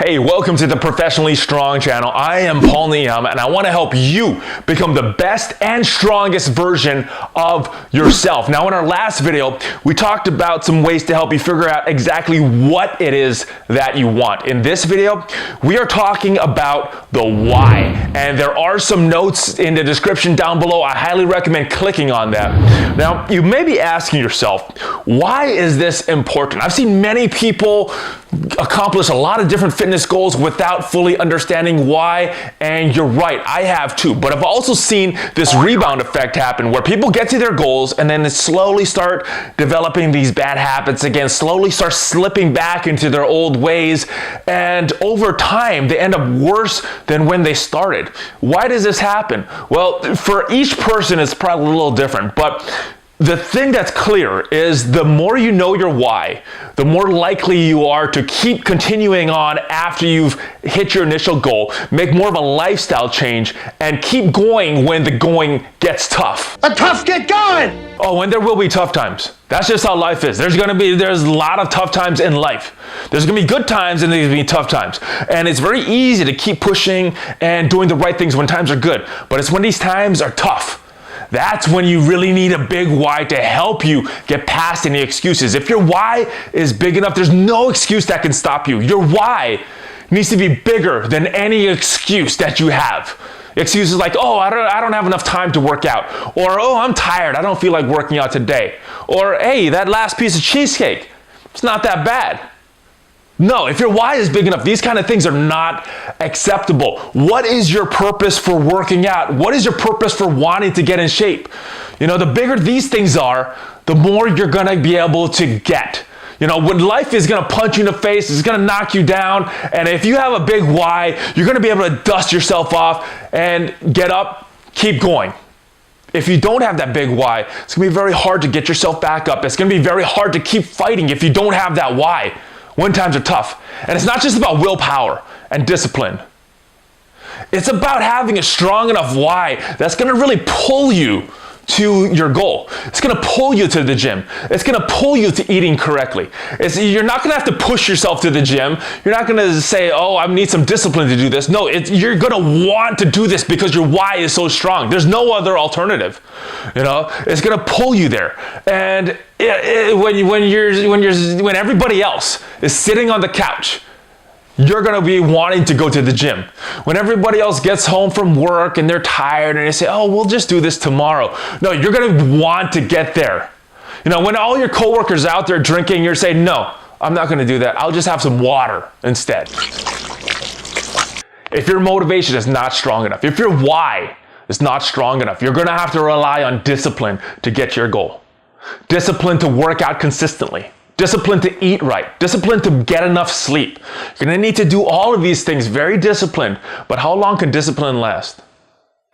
Hey, welcome to the Professionally Strong channel. I am Paul Niam, and I want to help you become the best and strongest version of yourself. Now, in our last video, we talked about some ways to help you figure out exactly what it is that you want. In this video, we are talking about the why, and there are some notes in the description down below. I highly recommend clicking on that. Now, you may be asking yourself, why is this important? I've seen many people accomplish a lot of different fitness goals without fully understanding why, and you're right, I have too. But I've also seen this rebound effect happen where people get to their goals and then they slowly start developing these bad habits again, slowly start slipping back into their old ways, and over time they end up worse than when they started. Why does this happen? Well, for each person it's probably a little different, but the thing that's clear is the more you know your why, the more likely you are to keep continuing on after you've hit your initial goal, make more of a lifestyle change, and keep going when the going gets tough. The tough get going! Oh, and there will be tough times. That's just how life is. There's a lot of tough times in life. There's gonna be good times and there's gonna be tough times. And it's very easy to keep pushing and doing the right things when times are good. But it's when these times are tough, that's when you really need a big why to help you get past any excuses. If your why is big enough, there's no excuse that can stop you. Your why needs to be bigger than any excuse that you have. Excuses like, oh, I don't have enough time to work out. Or, oh, I'm tired, I don't feel like working out today. Or, hey, that last piece of cheesecake, it's not that bad. No, if your why is big enough, these kind of things are not acceptable. What is your purpose for working out? What is your purpose for wanting to get in shape? You know, the bigger these things are, the more you're gonna be able to get. You know, when life is gonna punch you in the face, it's gonna knock you down, and if you have a big why, you're gonna be able to dust yourself off and get up, keep going. If you don't have that big why, it's gonna be very hard to get yourself back up. It's gonna be very hard to keep fighting if you don't have that why when times are tough. And it's not just about willpower and discipline. It's about having a strong enough why that's gonna really pull you to your goal. It's gonna pull you to the gym. It's gonna pull you to eating correctly. You're not gonna have to push yourself to the gym. You're not gonna say, oh, I need some discipline to do this. No, you're gonna want to do this because your why is so strong. There's no other alternative. You know, it's gonna pull you there. And when everybody else is sitting on the couch, you're gonna be wanting to go to the gym. When everybody else gets home from work and they're tired and they say, oh, we'll just do this tomorrow. No, you're gonna want to get there. You know, when all your coworkers out there drinking, you're saying, no, I'm not gonna do that. I'll just have some water instead. If your motivation is not strong enough, if your why is not strong enough, you're gonna have to rely on discipline to get your goal. Discipline to work out consistently. Discipline to eat right, discipline to get enough sleep. You're gonna need to do all of these things very disciplined, but how long can discipline last?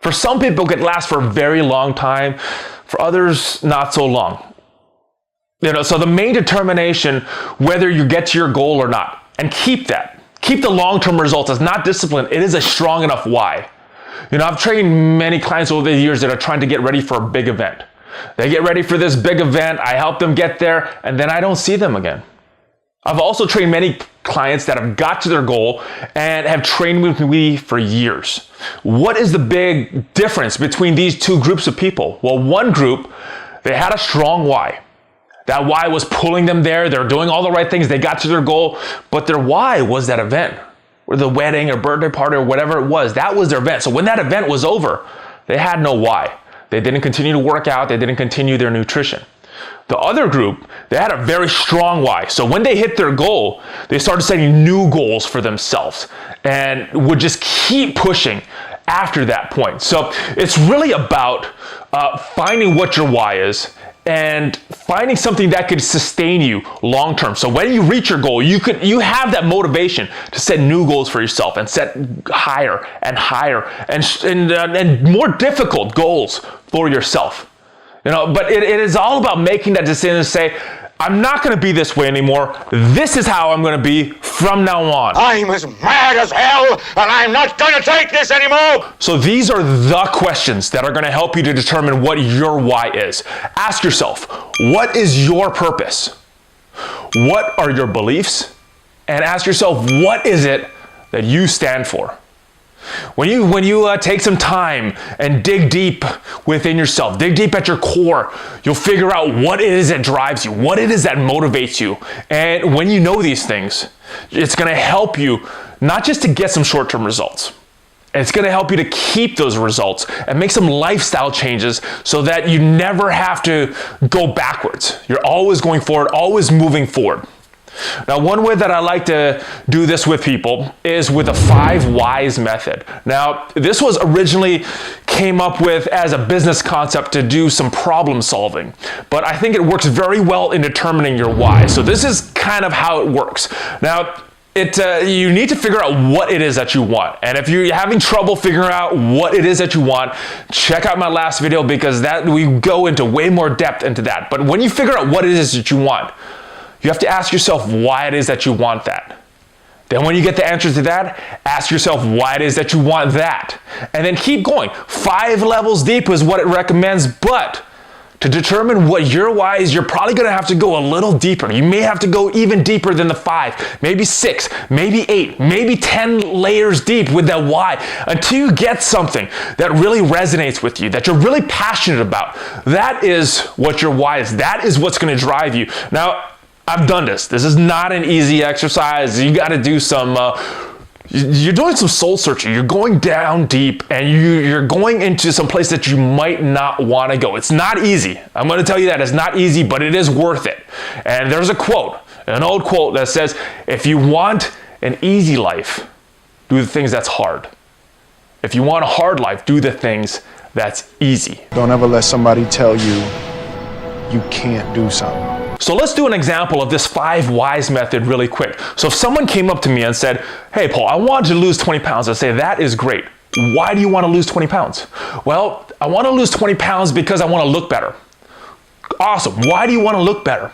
For some people, it can last for a very long time. For others, not so long. You know, so the main determination whether you get to your goal or not, and keep that. Keep the long-term results. It's not discipline, it is a strong enough why. You know, I've trained many clients over the years that are trying to get ready for a big event. They get ready for this big event, I help them get there, and then I don't see them again. I've also trained many clients that have got to their goal and have trained with me for years. What is the big difference between these two groups of people? Well, one group, they had a strong why. That why was pulling them there, they're doing all the right things, they got to their goal, but their why was that event, or the wedding or birthday party or whatever it was. That was their event. So when that event was over, they had no why. They didn't continue to work out. They didn't continue their nutrition. The other group, they had a very strong why. So when they hit their goal, they started setting new goals for themselves and would just keep pushing after that point. So it's really about finding what your why is and finding something that could sustain you long term. So when you reach your goal, you have that motivation to set new goals for yourself and set higher and higher and more difficult goals for yourself. You know, but it is all about making that decision to say, I'm not going to be this way anymore. This is how I'm going to be from now on. I'm as mad as hell, and I'm not going to take this anymore. So these are the questions that are going to help you to determine what your why is. Ask yourself, what is your purpose? What are your beliefs? And ask yourself, what is it that you stand for. When you take some time and dig deep within yourself, dig deep at your core, you'll figure out what it is that drives you, what it is that motivates you. And when you know these things, it's going to help you not just to get some short-term results. It's going to help you to keep those results and make some lifestyle changes so that you never have to go backwards. You're always going forward, always moving forward. Now, one way that I like to do this with people is with a 5 whys method. Now, this was originally came up with as a business concept to do some problem solving, but I think it works very well in determining your why. So this is kind of how it works. Now, you need to figure out what it is that you want. And if you're having trouble figuring out what it is that you want, check out my last video because we go into way more depth into that. But when you figure out what it is that you want, you have to ask yourself why it is that you want that. Then when you get the answer to that, ask yourself why it is that you want that. And then keep going. 5 levels deep is what it recommends, but to determine what your why is, you're probably gonna have to go a little deeper. You may have to go even deeper than the 5, maybe 6, maybe 8, maybe 10 layers deep with that why until you get something that really resonates with you, that you're really passionate about. That is what your why is. That is what's gonna drive you. Now, I've done this. This is not an easy exercise. You gotta do some, you're doing some soul searching. You're going down deep and you're going into some place that you might not wanna go. It's not easy. I'm gonna tell you that it's not easy, but it is worth it. And there's a quote, an old quote that says, if you want an easy life, do the things that's hard. If you want a hard life, do the things that's easy. Don't ever let somebody tell you you can't do something. So let's do an example of this 5 whys method really quick. So if someone came up to me and said, hey Paul, I want to lose 20 pounds, I'd say, that is great. Why do you want to lose 20 pounds? Well, I want to lose 20 pounds because I want to look better. Awesome. Why do you want to look better?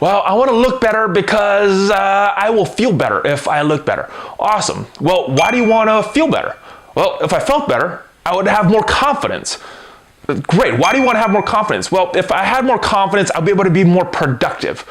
Well, I want to look better because I will feel better if I look better. Awesome. Well, why do you want to feel better? Well, if I felt better, I would have more confidence. Great. Why do you want to have more confidence? Well, if I had more confidence, I'll be able to be more productive.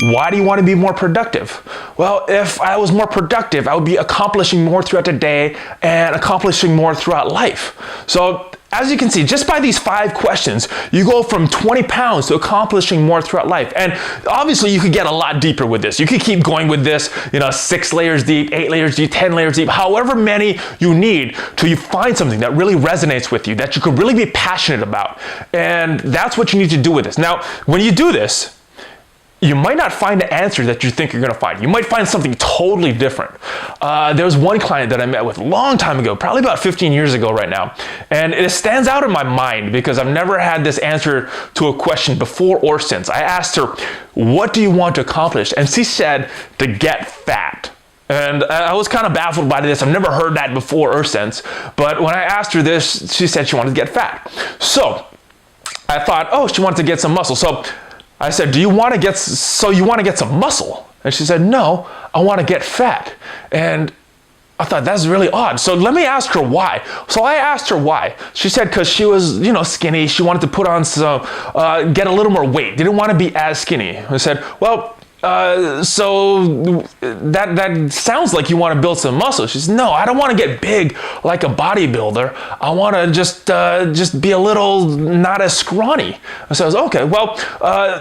Why do you want to be more productive? Well, if I was more productive, I would be accomplishing more throughout the day and accomplishing more throughout life. So as you can see, just by these 5 questions, you go from 20 pounds to accomplishing more throughout life. And obviously you could get a lot deeper with this. You could keep going with this, 6 layers deep, 8 layers deep, 10 layers deep, however many you need till you find something that really resonates with you, that you could really be passionate about. And that's what you need to do with this. Now, when you do this, you might not find the answer that you think you're gonna find. You might find something totally different. There was one client that I met with a long time ago, probably about 15 years ago right now, and it stands out in my mind because I've never had this answer to a question before or since. I asked her, what do you want to accomplish? And she said, to get fat. And I was kind of baffled by this. I've never heard that before or since, but when I asked her this, she said she wanted to get fat. So I thought, oh, she wanted to get some muscle. So I said, you want to get some muscle? And she said, no, I want to get fat. And I thought, that's really odd. So let me ask her why. So I asked her why. She said, because she was, skinny. She wanted to put on some, get a little more weight. Didn't want to be as skinny. I said, well, so that sounds like you want to build some muscle. She said, no, I don't want to get big like a bodybuilder. I want to just be a little not as scrawny. So I was okay. Well,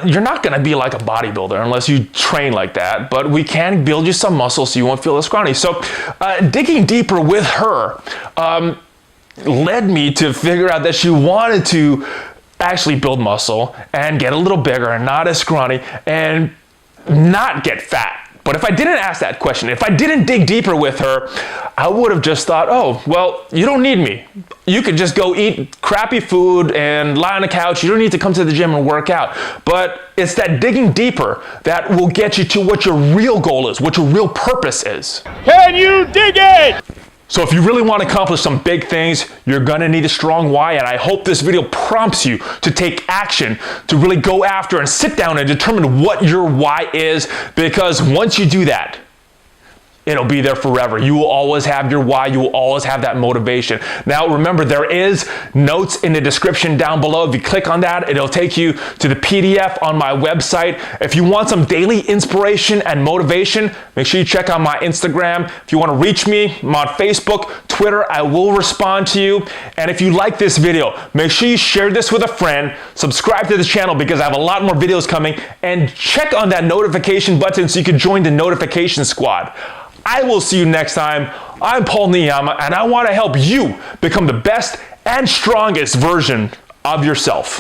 you're not going to be like a bodybuilder unless you train like that, but we can build you some muscle so you won't feel as scrawny. So digging deeper with her led me to figure out that she wanted to actually build muscle and get a little bigger and not as scrawny and not get fat. But if I didn't ask that question, if I didn't dig deeper with her, I would have just thought, oh, well, you don't need me. You could just go eat crappy food and lie on the couch. You don't need to come to the gym and work out. But it's that digging deeper that will get you to what your real goal is, what your real purpose is. Can you dig it? So if you really want to accomplish some big things, you're gonna need a strong why, and I hope this video prompts you to take action, to really go after and sit down and determine what your why is, because once you do that, it'll be there forever. You will always have your why. You will always have that motivation. Now, remember, there is notes in the description down below. If you click on that, it'll take you to the PDF on my website. If you want some daily inspiration and motivation, make sure you check out my Instagram. If you want to reach me, I'm on Facebook, Twitter. I will respond to you. And if you like this video, make sure you share this with a friend. Subscribe to this channel because I have a lot more videos coming. And check on that notification button so you can join the notification squad. I will see you next time. I'm Paul Niyama, and I want to help you become the best and strongest version of yourself.